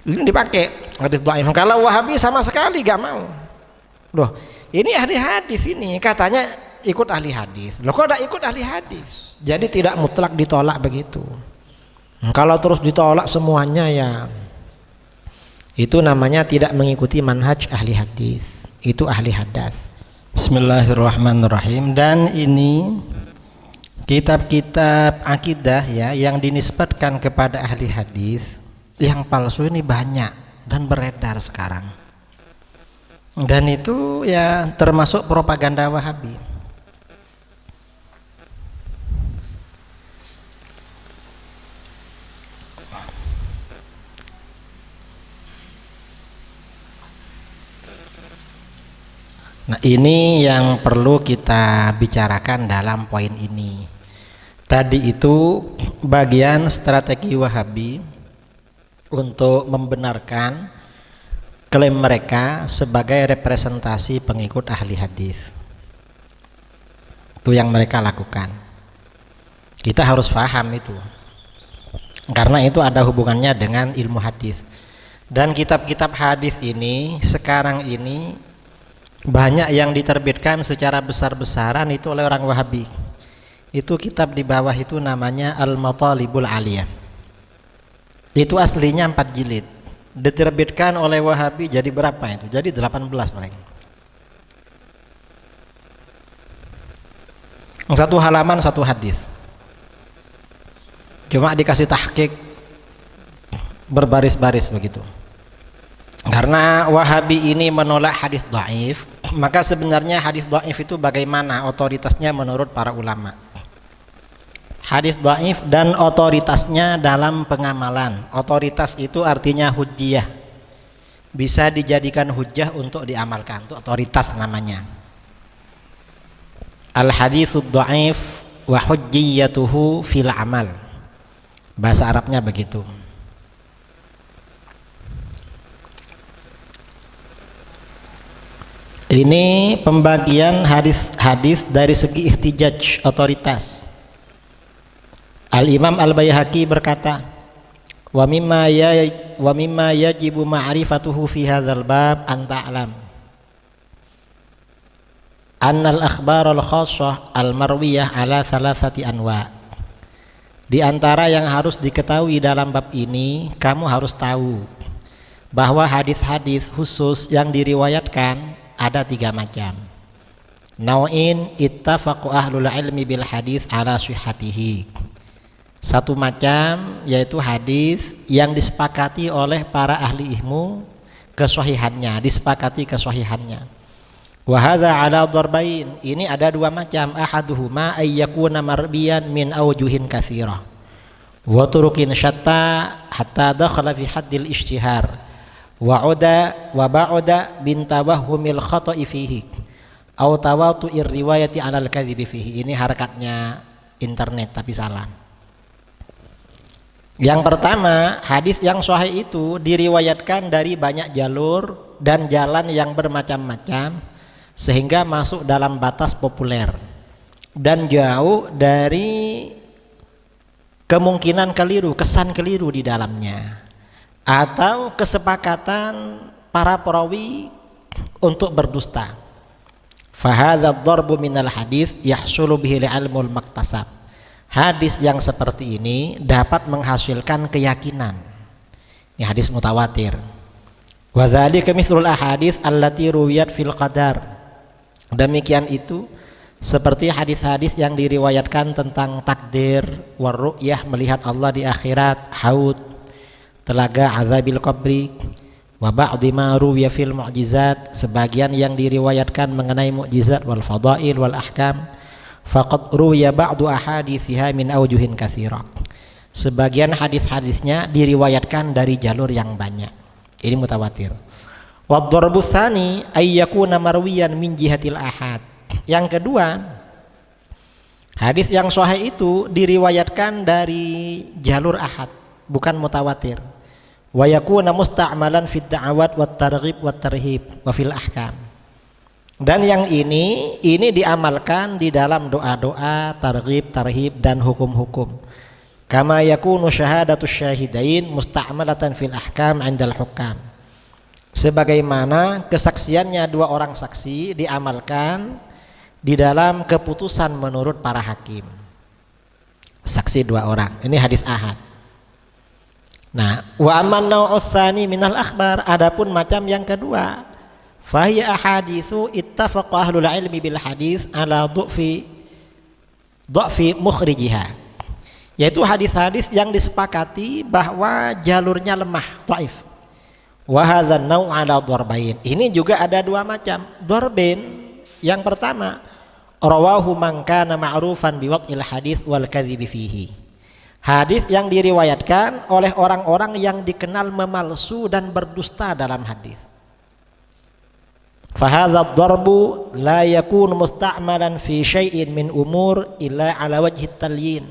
Ini dipakai hadis dhaif. Kalau Wahabi sama sekali gak mau. Loh, ini ahli hadis ini katanya ikut ahli hadis. Loh, kok udah ikut ahli hadis? Jadi tidak mutlak ditolak begitu. Kalau terus ditolak semuanya ya itu namanya tidak mengikuti manhaj ahli hadis. Itu ahli hadas. Bismillahirrahmanirrahim. Dan ini kitab-kitab akidah ya yang dinisbatkan kepada ahli hadis yang palsu ini banyak dan beredar sekarang. Dan itu ya termasuk propaganda Wahabi. Nah, ini yang perlu kita bicarakan dalam poin ini. Tadi itu bagian strategi Wahabi untuk membenarkan klaim mereka sebagai representasi pengikut ahli hadis. Itu yang mereka lakukan. Kita harus paham itu. Karena itu ada hubungannya dengan ilmu hadis. Dan kitab-kitab hadis ini sekarang ini banyak yang diterbitkan secara besar-besaran itu oleh orang Wahabi. Itu kitab di bawah itu namanya Al-Matalibul Aliyah. Itu aslinya 4 jilid. Diterbitkan oleh Wahabi jadi berapa itu? Jadi 18 paling. Satu halaman satu hadis. Cuma dikasih tahqiq berbaris-baris begitu. Karena Wahabi ini menolak hadis dhaif, maka sebenarnya hadis dhaif itu bagaimana otoritasnya menurut para ulama. Hadis dhaif dan otoritasnya dalam pengamalan. Otoritas itu artinya hujjiyah. Bisa dijadikan hujjah untuk diamalkan. Itu otoritas namanya. Al-haditsud dhaif wa hujjiyatuhu fil amal. Bahasa Arabnya begitu. Ini pembagian hadis-hadis dari segi ihtijaj, otoritas. Al-Imam Al-Baihaqi berkata, wa mimma yajibu ma'rifatuhu fi hadzal bab an ta'lam anna al-akhbar al-khassah al-marwiyah ala thalathati anwa'. Di antara yang harus diketahui dalam bab ini, kamu harus tahu bahwa hadis-hadis khusus yang diriwayatkan ada 3 macam. Nau'in ittafaqu ahlul ilmi bil hadis ala sihhatihi. Satu macam yaitu hadis yang disepakati oleh para ahli ilmu kesahihannya, disepakati kesahihannya. Wa hadza ala darbain. Ini ada 2 macam. Ahaduhuma ay yakuna marbiyan min awjuhin katsirah wa turukin syatta hatta dakhala fi haddil ishtihar. Wa'uda wa ba'uda bin tawahhumil khata'i fihi aw tawatu'ir riwayati 'alal kadhibi fihi. Ini harakatnya internet tapi salah. Yang pertama, hadis yang sahih itu diriwayatkan dari banyak jalur dan jalan yang bermacam-macam sehingga masuk dalam batas populer dan jauh dari kemungkinan keliru, kesan keliru di dalamnya, atau kesepakatan para perawi untuk berdusta. Fahadza ad-darbu minal hadis yahsulu bihi ilmul maktasab. Hadis yang seperti ini dapat menghasilkan keyakinan. Ini hadis mutawatir. Wa dzalika mithlul ahadits allati ruwiyat fil qadar. Demikian itu seperti hadis-hadis yang diriwayatkan tentang takdir, war ru'yah, melihat Allah di akhirat, haud, telaga azabil qabri, wa ba'dhi ma ruwiya fil mu'jizat, sebagian yang diriwayatkan mengenai mukjizat, wal fadail wal ahkam, faqad ruwiya ba'du ahadithiha min awjuhin katsira. Sebagian hadis-hadisnya diriwayatkan dari jalur yang banyak. Ini mutawatir. Wa dharbu tsani ay yakuna marwiyan min jihatil ahad. Yang kedua, hadis yang sahih itu diriwayatkan dari jalur ahad, bukan mutawatir. Wa yakuna musta'malan fid da'awat wat targhib wat tarhib wa fil ahkam. Dan yang ini diamalkan di dalam doa-doa, targhib, tarhib dan hukum-hukum. Kama yakunu syahadatus syahidain musta'malatan fil ahkam 'indal hukam. Sebagaimana kesaksiannya dua orang saksi diamalkan di dalam keputusan menurut para hakim. Saksi dua orang. Ini hadis ahad. Nah, wa amman naw'us tsani minal akhbar, adapun macam yang kedua, fahiya ahaditsu ittafaqa ahlul ilmi bil hadis ala dha'fi mukhrijiha. Yaitu hadis-hadis yang disepakati bahwa jalurnya lemah, dhaif. Wa hadzal naw' ala dharbain. Ini juga ada dua macam. Dharbain yang pertama, rawahu man kana ma'rufan biwad'il hadis wal kadhibi fihi. Hadis yang diriwayatkan oleh orang-orang yang dikenal memalsu dan berdusta dalam hadis. Fahadha ad-darbu la yakunu musta'malan fi syai'in min umur illa ala wajhi talyin.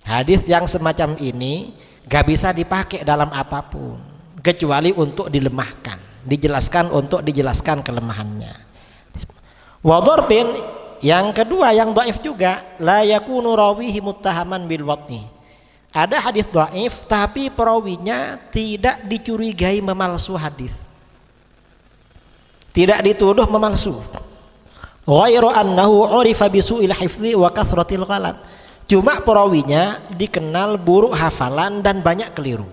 Hadis yang semacam ini gak bisa dipakai dalam apapun kecuali untuk dilemahkan, dijelaskan untuk dijelaskan kelemahannya. Wa darbin yang kedua yang dhaif juga, la yakunu rawihi muttahaman bil wad'i. Ada hadis dhaif tapi perawinya tidak dicurigai memalsu hadis. Tidak dituduh memalsu. Ghairu annahu urifa bisu'il hifdzi wa kathratil ghalat. Cuma perawinya dikenal buruk hafalan dan banyak keliru.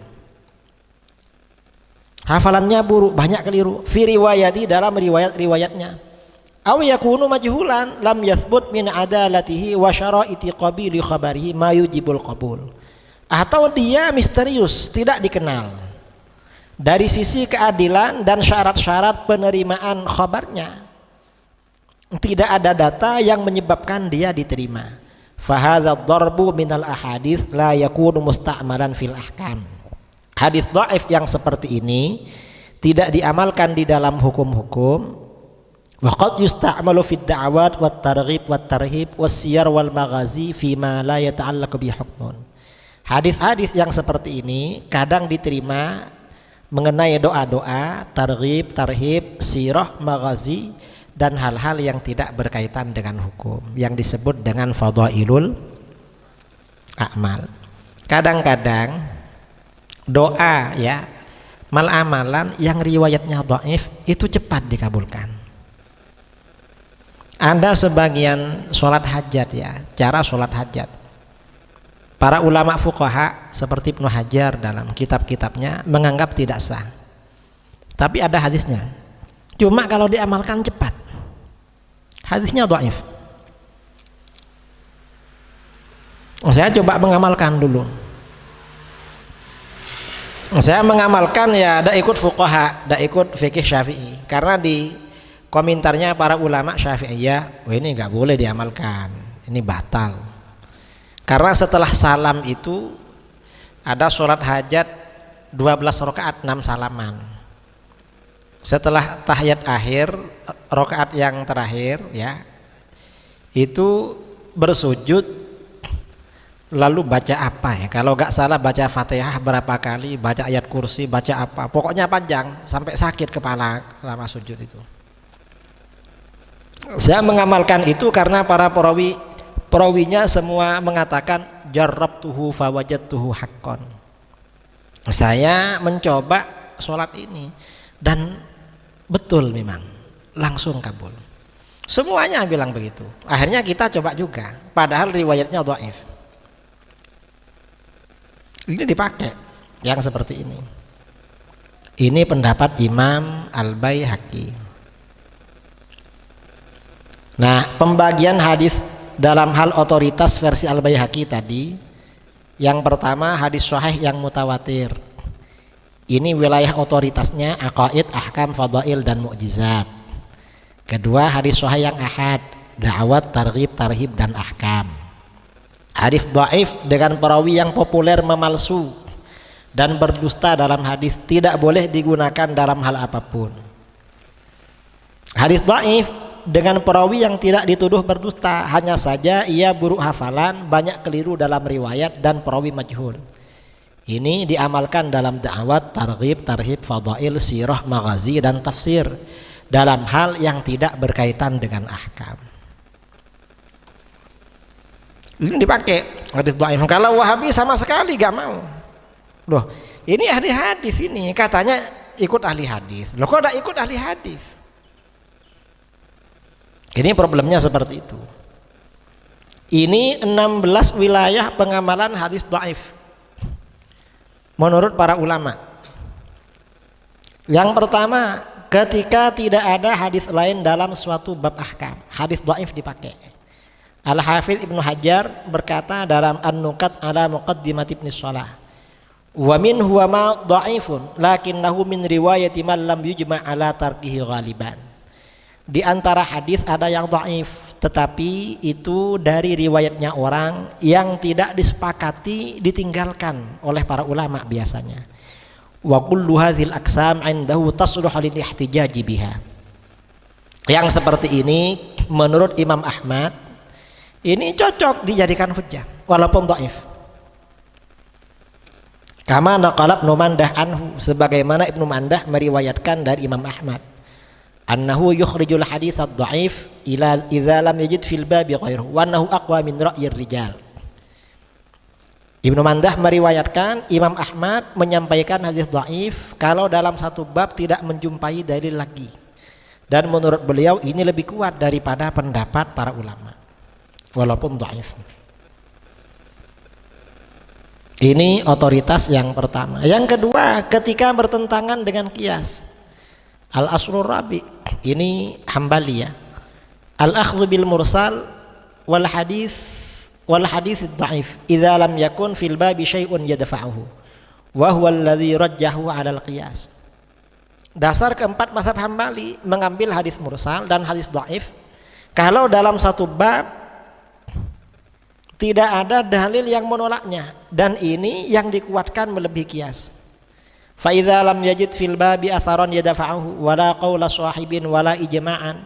Hafalannya buruk, banyak keliru. Fi riwayati, dalam riwayat-riwayatnya. Aw yakunu majhulan lam yathbut min adalatihi wa syara'iti qabili khabarihi ma yujibul qabul. Atau dia misterius, tidak dikenal dari sisi keadilan dan syarat-syarat penerimaan khabarnya. Tidak ada data yang menyebabkan dia diterima. Fahadha ad-darbu minal ahadits la yakunu musta'malan fil ahkam. Hadis dhaif yang seperti ini tidak diamalkan di dalam hukum-hukum. Wa qad yusta'malu fid da'awat wat targhib wat tarhib was siyar wal maghazi fi ma la yata'allaqu bi hukmun. Hadis-hadis yang seperti ini kadang diterima mengenai doa-doa, targhib, tarhib, sirah, maghazi dan hal-hal yang tidak berkaitan dengan hukum yang disebut dengan fadhailul a'mal. Kadang-kadang doa ya, mal-amalan yang riwayatnya dhaif itu cepat dikabulkan. Ada sebagian sholat hajat ya, cara sholat hajat. Para ulama fuqaha seperti Ibnu Hajar dalam kitab-kitabnya menganggap tidak sah. Tapi ada hadisnya. Cuma kalau diamalkan cepat. Hadisnya dhaif. Saya coba mengamalkan dulu. Saya mengamalkan ya ada ikut fuqaha, ada ikut fikih Syafi'i. Karena di komentarnya para ulama Syafi'iyah, ini enggak boleh diamalkan. Ini batal. Karena setelah salam itu ada sholat hajat 12 rakaat 6 salaman. Setelah tahiyat akhir, rakaat yang terakhir ya, itu bersujud lalu baca apa ya? Kalau gak salah baca Fatihah berapa kali, baca ayat kursi, baca apa? Pokoknya panjang sampai sakit kepala lama sujud itu. Saya mengamalkan itu karena para perawinya semua mengatakan jarrabtuhu fawajadtuhu haqqan. Saya mencoba sholat ini dan betul memang langsung kabul. Semuanya bilang begitu. Akhirnya kita coba juga, padahal riwayatnya dhaif. Ini dipakai yang seperti ini. Ini pendapat Imam Al-Baihaqi. Nah, pembagian hadis dalam hal otoritas versi Al-Baihaqi tadi, yang pertama hadis sahih yang mutawatir. Ini wilayah otoritasnya aqaid, ahkam, fadail dan mukjizat. Kedua hadis sahih yang ahad, da'wat, targhib, tarhib dan ahkam. Hadis dhaif dengan perawi yang populer memalsu dan berdusta dalam hadis tidak boleh digunakan dalam hal apapun. Hadis dhaif dengan perawi yang tidak dituduh berdusta, hanya saja ia buruk hafalan, banyak keliru dalam riwayat dan perawi majhul. Ini diamalkan dalam da'wat, targhib, tarhib, fadail, sirah, maghazi dan tafsir dalam hal yang tidak berkaitan dengan ahkam. Ini dipakai hadis dhaif. Kalau Wahabi sama sekali gak mau. Loh, ini ahli hadis ini katanya ikut ahli hadis. Loh kok ada ikut ahli hadis? Ini problemnya seperti itu. Ini 16 wilayah pengamalan hadis dhaif menurut para ulama. Yang pertama, ketika tidak ada hadis lain dalam suatu bab ahkam, hadis dhaif dipakai. Al-Hafidz Ibnu Hajar berkata dalam An-Nukat ala Muqaddimat Ibnu Shalah, wa min huwa ma dhaifun lakinnahu min riwayati man lam yujma' ala tarkihi ghaliban. Di antara hadis ada yang dhaif, tetapi itu dari riwayatnya orang yang tidak disepakati ditinggalkan oleh para ulama biasanya. Wa kullu hadhil aqsam 'indahu tasluhu lil ihtijaj biha. Yang seperti ini menurut Imam Ahmad ini cocok dijadikan hujjah walaupun dhaif. Kama naqala Ibnu Mandah anhu, sebagaimana Ibnu Mandah meriwayatkan dari Imam Ahmad, annahu yukhrijul hadits ad-dhaif ila idza lam yajid fil babi ghairuhu wa annahu aqwa min ra'yir rijal. Ibnu Mandah meriwayatkan Imam Ahmad menyampaikan hadis dhaif kalau dalam satu bab tidak menjumpai dalil lagi, dan menurut beliau ini lebih kuat daripada pendapat para ulama walaupun dhaif. Ini otoritas yang pertama. Yang kedua, ketika bertentangan dengan qiyas. Al-asrul rabi, ini Hambali ya. Al-akhdhu bil mursal wal hadis dhaif idza lam yakun fil babi syai'un yadfa'uhu wa huwa alladhi rajjahu 'ala al-qiyas. Dasar keempat mazhab Hambali mengambil hadis mursal dan hadis dhaif kalau dalam satu bab tidak ada dalil yang menolaknya, dan ini yang dikuatkan melebihi qiyas. Fa idza lam yajid fil babi atharan yadfa'uhu wala qaula sahibin wala ijma'an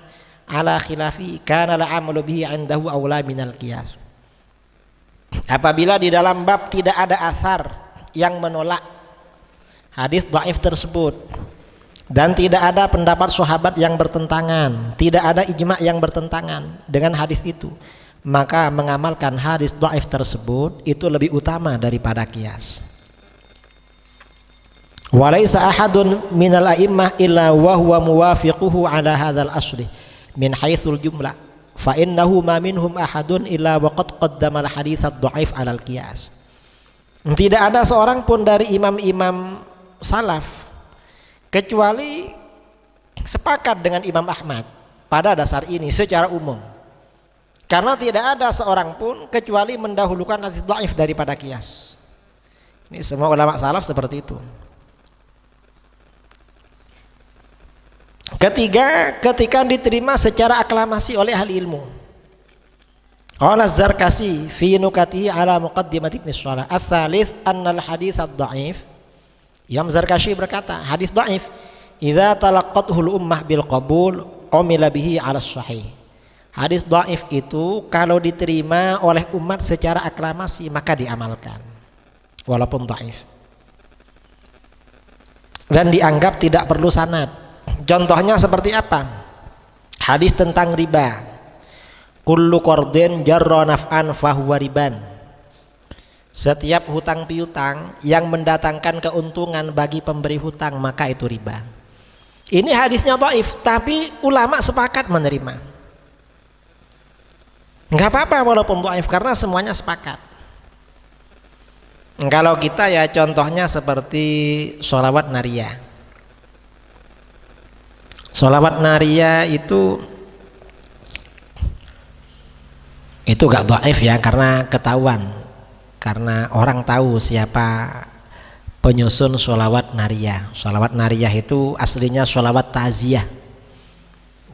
ala khilafi kana al-'amalu bihi 'indahu aula minal qiyas. Apabila di dalam bab tidak ada asar yang menolak hadis dhaif tersebut dan tidak ada pendapat sahabat yang bertentangan, tidak ada ijma' yang bertentangan dengan hadis itu, maka mengamalkan hadis dhaif tersebut itu lebih utama daripada qiyas. Walaisa ahadun minal a'immah illa wa huwa muwafiquhu ala hadzal asli min haitsul jumlah fa innahu ma minhum ahadun illa waqad qaddama al-hadits ad-dhaif 'ala al-qiyas. Tidak ada seorang pun dari imam-imam salaf kecuali sepakat dengan Imam Ahmad pada dasar ini secara umum. Karena tidak ada seorang pun kecuali mendahulukan hadits dhaif daripada qiyas. Ini semua ulama salaf seperti itu. Ketiga, ketika diterima secara aklamasi oleh ahli ilmu. Qala Az-Zarkasi fi nukatihi ala muqaddimat Ibnu Shalah. Ats-tsalits annal hadits ad-dhaif. Imam Zarkasi berkata, hadis dhaif idza talaqqathu ummah bil qabul umila bihi 'ala sahih. Hadis dhaif itu kalau diterima oleh umat secara aklamasi maka diamalkan walaupun dhaif. Dan dianggap tidak perlu sanad. Contohnya seperti apa? Hadis tentang riba. Kullu qardin jarra naf'an fahuwa riban. Setiap hutang piutang yang mendatangkan keuntungan bagi pemberi hutang maka itu riba. Ini hadisnya dhaif tapi ulama sepakat menerima. Enggak apa-apa walaupun dhaif karena semuanya sepakat. Kalau kita ya contohnya seperti sholawat nariyah. Sholawat nariyah itu gak dhaif ya karena ketahuan, karena orang tahu siapa penyusun sholawat nariyah. Sholawat nariyah itu aslinya sholawat ta'ziyah,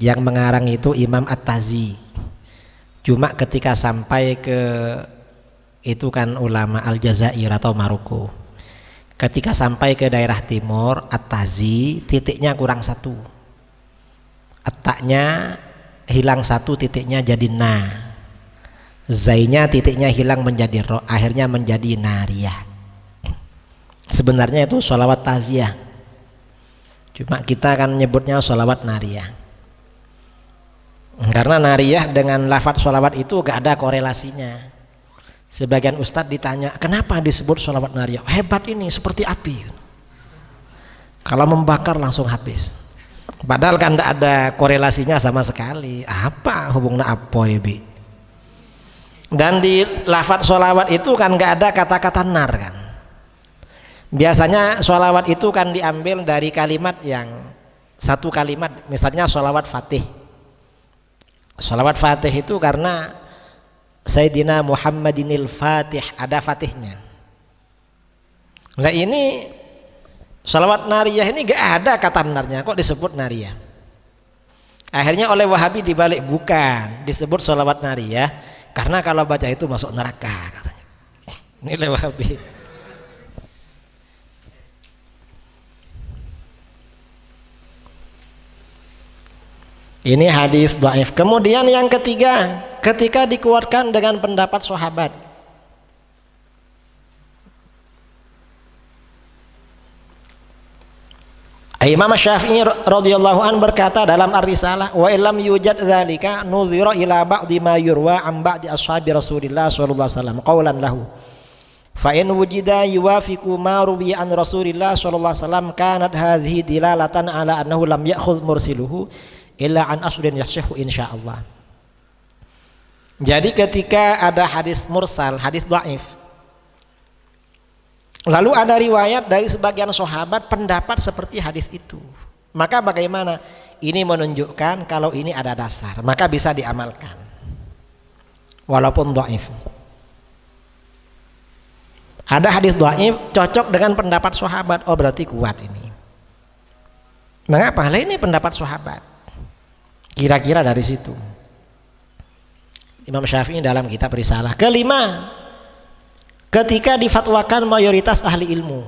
yang mengarang itu Imam At-Tazi. Cuma ketika sampai ke itu kan ulama Aljazair atau Maroko, ketika sampai ke daerah timur At-Tazi titiknya kurang satu, At-taknya hilang satu, titiknya jadi na, zainya titiknya hilang menjadi ro, akhirnya menjadi nariyah. Sebenarnya itu sholawat ta'ziyah, cuma kita akan menyebutnya sholawat nariyah karena nariyah dengan lafadz sholawat itu gak ada korelasinya. Sebagian ustadz ditanya, kenapa disebut sholawat nariyah? Hebat ini, seperti api. Kalau membakar langsung habis. Padahal kan tidak ada korelasinya sama sekali. Apa hubungnya apa ya bi? Dan di lafadz sholawat itu kan nggak ada kata-kata nar kan. Biasanya sholawat itu kan diambil dari kalimat yang satu kalimat, misalnya sholawat fatih. Sholawat fatih itu karena Sayyidina Muhammadinil Fatih, ada fatihnya. Nah ini sholawat nariyah ini gak ada kata narnya, kok disebut nariyah? Akhirnya oleh Wahabi dibalik, bukan disebut sholawat nariyah karena kalau baca itu masuk neraka katanya. Ini oleh Wahabi. Ini hadis dhaif. Kemudian yang ketiga, ketika dikuatkan dengan pendapat sahabat. Imam Syafi'i radhiyallahu an berkata dalam Ar-Risalah, wa illam yujad dzalika nuzira ila ba'di ma yurwa an ba'di ashabi Rasulillah sallallahu alaihi wasallam qaulan lahu. Fa in wujida yuwafiqu ma ruwiya an Rasulillah sallallahu alaihi wasallam kanat hadhihi dilalatan ala annahu lam ya'khudh mursiluhu illa an aslin yasihhu insyaallah. Jadi ketika ada hadis mursal, hadis dhaif, lalu ada riwayat dari sebagian sahabat pendapat seperti hadis itu, maka bagaimana? Ini menunjukkan kalau ini ada dasar, maka bisa diamalkan walaupun dhaif. Ada hadis dhaif cocok dengan pendapat sahabat, oh berarti kuat ini. Mengapa? Lah ini pendapat sahabat. Kira-kira dari situ. Imam Syafi'i dalam kitab Risalah. Kelima, ketika difatwakan mayoritas ahli ilmu.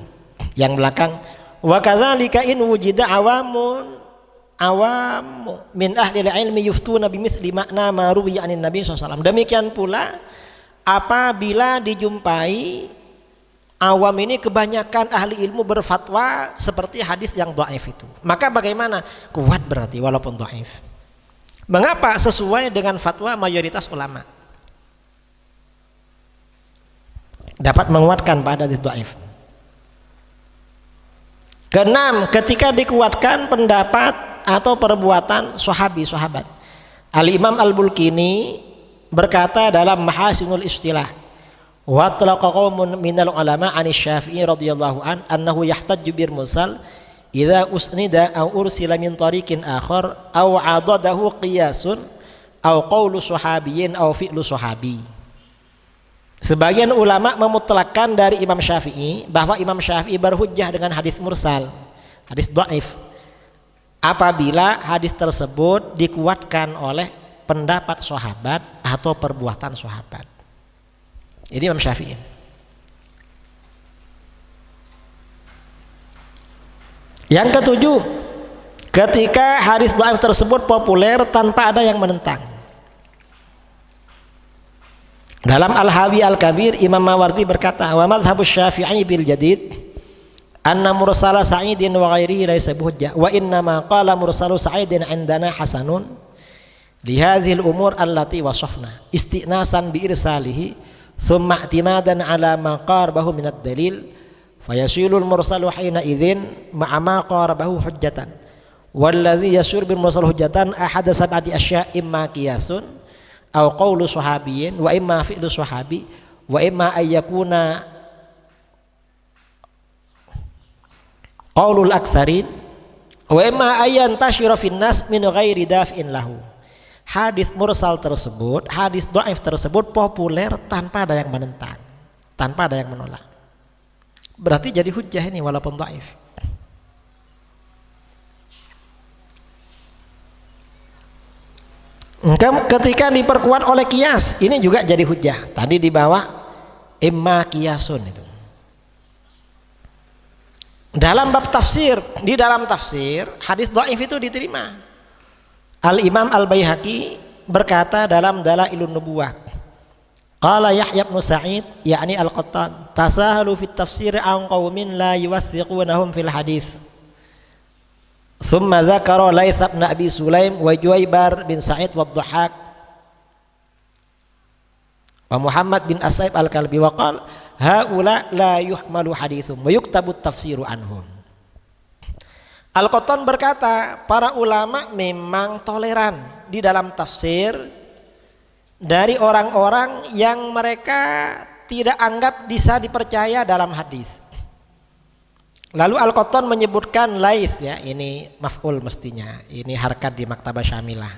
Yang belakang, wa kadzalika in wujida awamu min ahli ilmi yuftuna bimithli makna ma ruwiya anin nabi SAW. Demikian pula apabila dijumpai awam ini kebanyakan ahli ilmu berfatwa seperti hadis yang dhaif itu, maka bagaimana? Kuat berarti walaupun dhaif. Mengapa? Sesuai dengan fatwa mayoritas ulama, dapat menguatkan pada hadis dhaif. Keenam, ketika dikuatkan pendapat atau perbuatan sahabat. Al-Imam Al-Bulkini berkata dalam Mahasinul Istilah, wa talaqa qaumun minal ulama an Syafi'i radhiyallahu an annahu yahtajju bil mursal idza usnida aw ursila min tariqin akhar aw adadahu qiyasun aw qaulu sahabiyyin aw fi'lu sahabi. Sebagian ulama memutlakkan dari Imam Syafi'i bahwa Imam Syafi'i berhujjah dengan hadis mursal, hadis dhaif, apabila hadis tersebut dikuatkan oleh pendapat sahabat atau perbuatan sahabat. Ini Imam Syafi'i. Yang ketujuh, ketika hadis dhaif tersebut populer tanpa ada yang menentang. Dalam Al-Hawi Al-Kabir, Imam Mawardi berkata, wa madhhabus Syafi'i bil jadid anna mursala Sa'idin wa ghairihi laysa bihujjah wa inna ma qala mursalu Sa'idin indana hasanun li hadhil umur allati wasafna istinasan bi irsalihi thumma i'timadan ala ma qarabahu min ad-dalil fayasilul mursalu hina idzin ma'a ma qarabahu hujjatan walladzi yasur bil mursal hujjatan ahada sab'ati asya' imma qiyasun aw qaulu sahabiyyin wa imma fi'lu sahabi wa imma ayyakuna qaulul aktsarin wa imma ayantashira fin nas min ghairi daf'in lahu. Hadis mursal tersebut, hadis dhaif tersebut populer tanpa ada yang menentang, tanpa ada yang menolak. Berarti jadi hujjah ini walaupun dhaif. Ketika diperkuat oleh qiyas, ini juga jadi hujjah. Tadi di bawah imma qiyasun itu. Dalam bab tafsir, di dalam tafsir hadis dhaif itu diterima. Al-Imam Al-Baihaqi berkata dalam Dalailun Nubuwah, qala Yahya bin Sa'id yakni Al-Qattan tasahalu fit tafsir an qaumin la yuwathiqunahum fil hadis. Thumma dzakara Laits bin Abi Sulaim wa Juwaibar bin Sa'id wa Dhahhak Wa Muhammad bin As-Saib Al-Kalbi wa qala haula la yuhmalu hadithum wa yuktabu tafsiru anhum. Al-Qattan berkata, para ulama memang toleran di dalam tafsir dari orang-orang yang mereka tidak anggap bisa dipercaya dalam hadis. Lalu Al-Qattan menyebutkan Laits, ya, ini maf'ul mestinya, ini harkat di Maktabah Syamilah,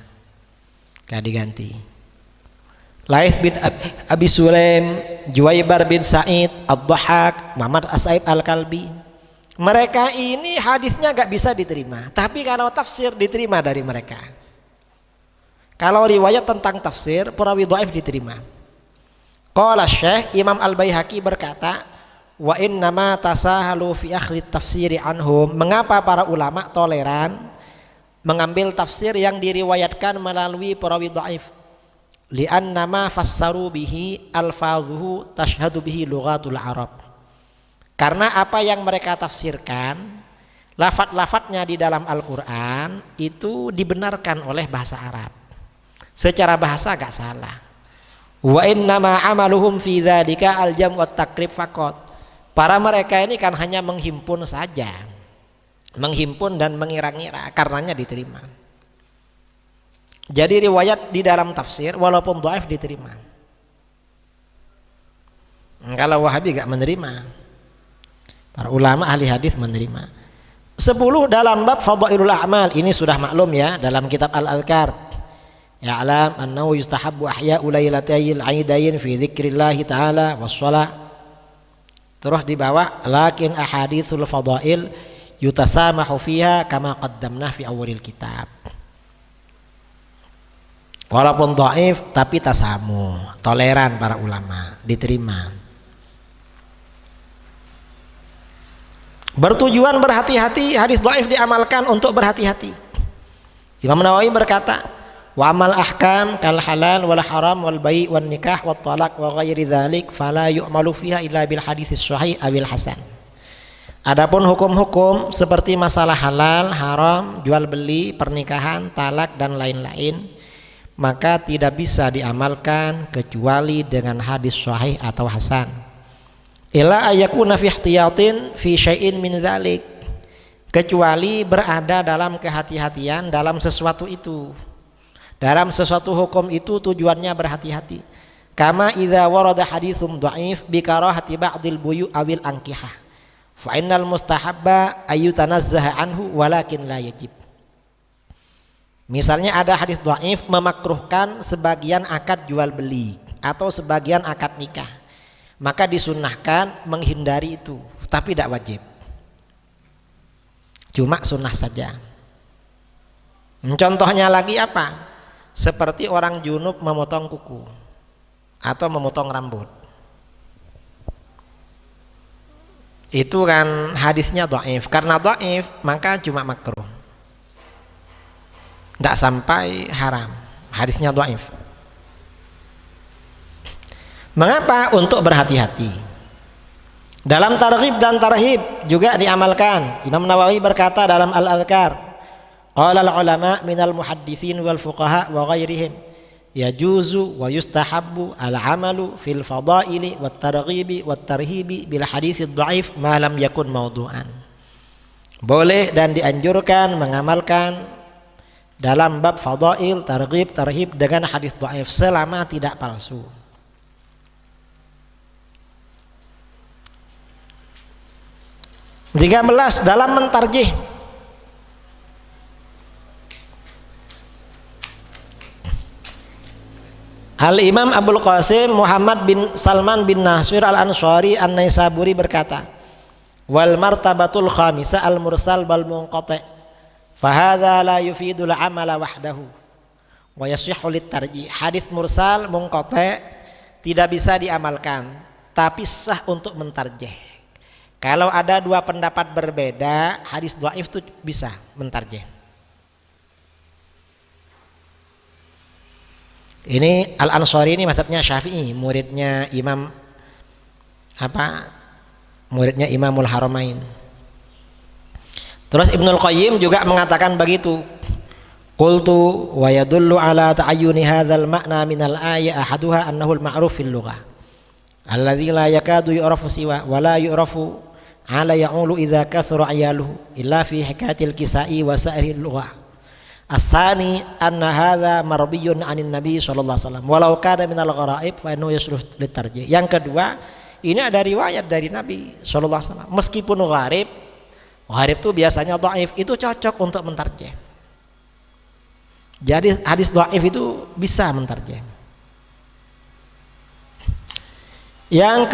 gak diganti. Laits bin Abi Sulaim, Juwaibar bin Sa'id, Ad-Dhahhak, Muhammad As-Saib Al-Kalbi. Mereka ini hadisnya gak bisa diterima, tapi kalau tafsir diterima dari mereka. Kalau riwayat tentang tafsir, perawi dhaif diterima. Qala Syekh Imam Al-Baihaqi berkata, wa innama tasahalu fi akhli tafsiri anhum. Mengapa para ulama toleran mengambil tafsir yang diriwayatkan melalui perawi dhaif? Li'anna ma fassaru bihi alfazuhu tashhadu bihi lughatul Arab. Karena apa yang mereka tafsirkan, lafaz-lafaznya di dalam Al-Qur'an itu dibenarkan oleh bahasa Arab. Secara bahasa gak salah. Wa innama amaluhum fi dzalika al-jam' wat takrib faqat. Para mereka ini kan hanya menghimpun saja. Menghimpun dan mengira-ngira, karenanya diterima. Jadi riwayat di dalam tafsir walaupun dhaif diterima. Kalau Wahabi gak menerima. Para ulama ahli hadis menerima. 10 dalam bab fadailul a'mal, ini sudah maklum ya dalam kitab Al-Adhkar. Ya'lam annahu yustahabbu ahya'u lailatayil 'aidain fi dzikrillah ta'ala was-shalah. Terus di bawah lakin ahaditsul fadail yutasamahu fiha kama qaddamna fi awalil kitab. Walaupun dhaif tapi tasamu, toleran para ulama, diterima. Bertujuan berhati-hati, hadis dhaif diamalkan untuk berhati-hati. Imam Nawawi berkata, wa amal ahkam kal halal wal haram wal bai' wan nikah wat talaq wa ghairi dzalik fala yu'malu fiha illa bil haditsis sahih awil hasan. Adapun hukum-hukum seperti masalah halal, haram, jual beli, pernikahan, talak dan lain-lain, maka tidak bisa diamalkan kecuali dengan hadis sahih atau hasan. Illa ayakuna fi ihtiyatin fi syai'in min dzalik, kecuali berada dalam kehati-hatian dalam sesuatu itu. Dalam sesuatu hukum itu tujuannya berhati-hati. Kama idza warada haditsum dhaif bi karahati ba'dil buyu awil ankihah. Fa innal mustahabba ayyutanazzaha anhu walakin la yajib. Misalnya ada hadis dhaif memakruhkan sebagian akad jual beli atau sebagian akad nikah. Maka disunnahkan menghindari itu, tapi tidak wajib. Cuma sunnah saja. Contohnya lagi apa? Seperti orang junub memotong kuku atau memotong rambut. Itu kan hadisnya dhaif. Karena dhaif maka cuma makruh, tidak sampai haram. Hadisnya dhaif. Mengapa? Untuk berhati-hati. Dalam targhib dan tarhib juga diamalkan. Imam Nawawi berkata dalam Al-Adhkar, qala al-ulama minal muhadditsin wal fuqaha wa ghairihim yajuzu wa yustahabbu al-amalu fil fadaili wat targhibi wat tarhibi bil haditsid dhaif ma lam yakun mawdu'an. Boleh dan dianjurkan mengamalkan dalam bab fadail, targhib, tarhib dengan hadis dhaif selama tidak palsu. Jika belas dalam mentarjih, Al-Imam Abul Qasim Muhammad bin Salman bin Nasir Al-Ansari An-Naisaburi berkata, wal martabatul khamisah al-mursal bal munqati' fahadha la yufidul amala wahdahu wa yasihhu lit-tarjih. Hadis mursal munqati' tidak bisa diamalkan, tapi sah untuk mentarjih. Kalau ada dua pendapat berbeda, hadis dhaif itu bisa mentarjih. Ini Al-Ansari ini mazhabnya Syafi'i, muridnya Imam muridnya Imamul Haramain. Terus Ibnul Qayyim juga mengatakan begitu. Qultu wa yadullu ala ta'ayyuni hadzal ma'na min al-ayah ahaduha annahu al-ma'ruf fil lughah alladzi la yakadu yu'rafu siwa wa la yu'rafu ala ya'ulu idza kathura 'ayaluhu illa fi hikayatil kisai wa sa'iril lughah. Ats-tsani anna hadza marbiyun 'anil nabi sallallahu alaihi wasallam walau kana minal gharaib fa innahu yasluh litarjih. Yang kedua, ini ada riwayat dari Nabi sallallahu alaihi wasallam meskipun gharib itu biasanya dhaif, itu cocok untuk mentarjih. Jadi hadis dhaif itu bisa mentarjih. Yang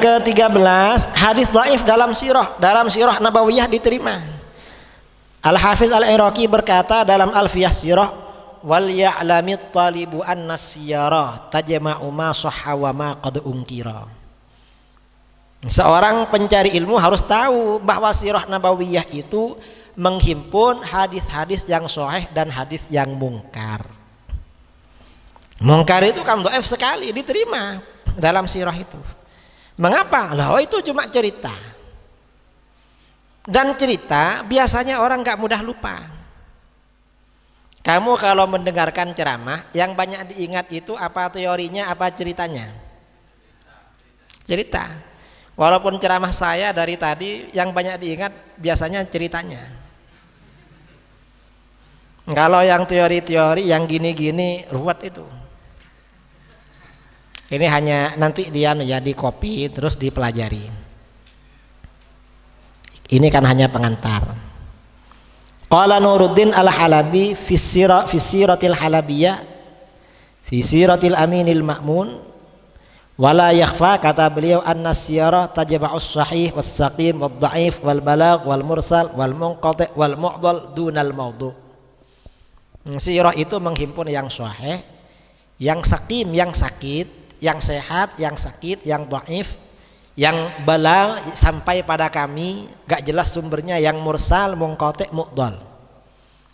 ke-13, hadis dhaif dalam sirah nabawiyah diterima. Al-Hafiz Al-Iraqi berkata dalam Alfiyah Sirah, wal ya'lamit talibu anna siyarah tajma'u ma sahha wa ma qad unkira. Seorang pencari ilmu harus tahu bahwa sirah nabawiyah itu menghimpun hadis-hadis yang sahih dan hadis yang mungkar. Mungkar itu kan dhaif sekali diterima dalam sirah itu. Mengapa? Lah itu cuma cerita. Dan cerita biasanya orang gak mudah lupa. Kamu kalau mendengarkan ceramah, yang banyak diingat itu apa teorinya, apa ceritanya? Cerita. Walaupun ceramah saya dari tadi, yang banyak diingat biasanya ceritanya. Kalau yang teori-teori, yang gini-gini, ruwet itu. Ini hanya nanti dia di copy terus dipelajari. Ini kan hanya pengantar. Qala Nuruddin Al-Halabi fi siratil halabiyah fi siratil aminil ma'mun wala yakhfa, kata beliau, anna siyarah tajba'us sahih was saqim wad dhaif wal balagh wal mursal wal munqati wal mu'dal dunal mawdu'. Sirah itu menghimpun yang sahih, yang saqim yang sakit, yang sehat yang sakit, yang dhaif, yang balagh sampai pada kami gak jelas sumbernya, yang mursal, munqati, mu'dal.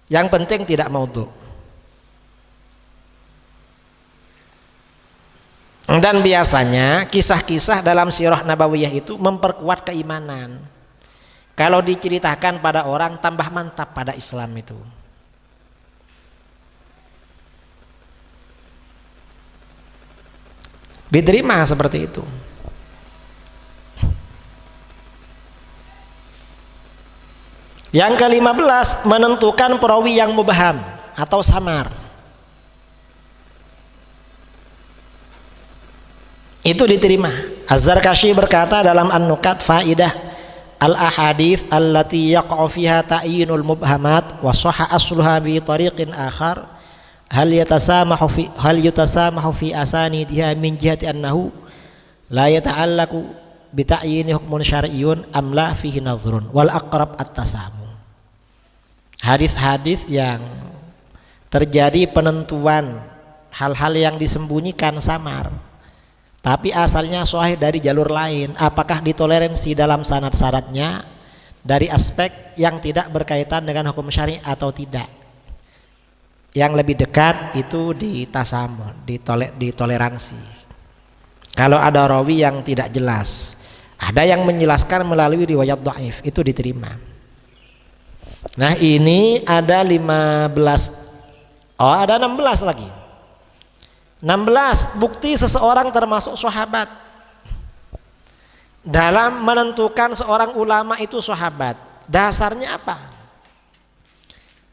Yang penting tidak maudhu. Dan biasanya kisah-kisah dalam sirah nabawiyah itu memperkuat keimanan. Kalau diceritakan pada orang tambah mantap pada Islam itu. Diterima seperti itu. Yang ke-15, menentukan perawi yang mubham atau samar. Itu diterima. Az-Zarkashi berkata dalam An-Nukat faidah al-ahadits allati yaqa'u fiha ta'yinul mubhamat wa sahha asluha bi tariqin akhar hal yutasamahu fi asanidiha min jihati annahu la yata'allaqu bi ta'yini hukmun syar'iyyun am la fihi nadhrun wal aqrab at-tasamu. Hadis-hadis yang terjadi penentuan hal-hal yang disembunyikan samar tapi asalnya sahih dari jalur lain, apakah ditoleransi dalam sanad-sanadnya dari aspek yang tidak berkaitan dengan hukum syari atau tidak? Yang lebih dekat itu ditasamun, ditoleransi. Kalau ada rawi yang tidak jelas, ada yang menjelaskan melalui riwayat dhaif, itu diterima. Nah ini ada 15, ada 16 lagi. 16 bukti seseorang termasuk sahabat. Dalam menentukan seorang ulama itu sahabat, dasarnya apa?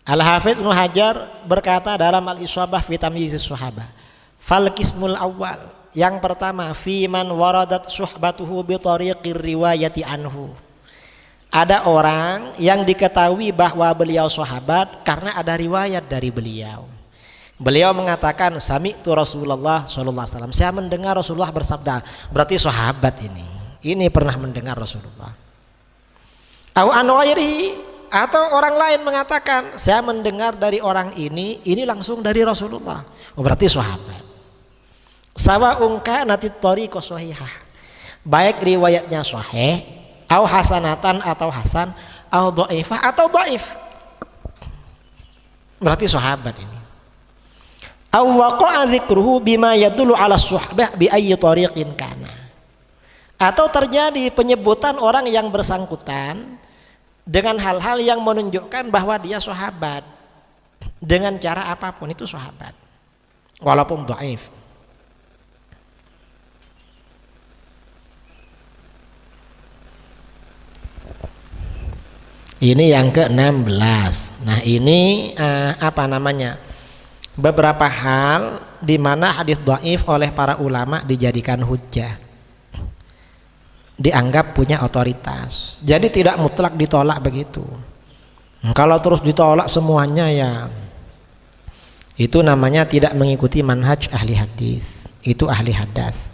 Al-Hafidz Ibnu Hajar berkata dalam Al-Isabah fi Tamyizis Sahabah, fal qismul awal, yang pertama fi man waradat suhbatuhu bi tariqir riwayati anhu. Ada orang yang diketahui bahwa beliau sahabat karena ada riwayat dari beliau. Beliau mengatakan sami'tu Rasulullah sallallahu alaihi wasallam, saya mendengar Rasulullah bersabda, berarti sahabat ini pernah mendengar Rasulullah. Au an ghairihi, atau orang lain mengatakan saya mendengar dari orang ini langsung dari Rasulullah, berarti sahabat. Sawa'un kanat at-tariqah shahihah, baik riwayatnya sahih, au hasanatan atau hasan, au dhaifah atau dhaif, berarti sahabat ini. aw waqa'a dzikruhu bima yadullu 'ala suhbah bi ayyi tariqin kana, atau terjadi penyebutan orang yang bersangkutan dengan hal-hal yang menunjukkan bahwa dia sahabat dengan cara apapun, itu sahabat walaupun dhaif. Ini yang ke-16. Nah, ini apa namanya? Beberapa hal di mana hadis dhaif oleh para ulama dijadikan hujjah, dianggap punya otoritas. Jadi tidak mutlak ditolak begitu. Kalau terus ditolak semuanya, ya itu namanya tidak mengikuti manhaj ahli hadis. Itu ahli hadas.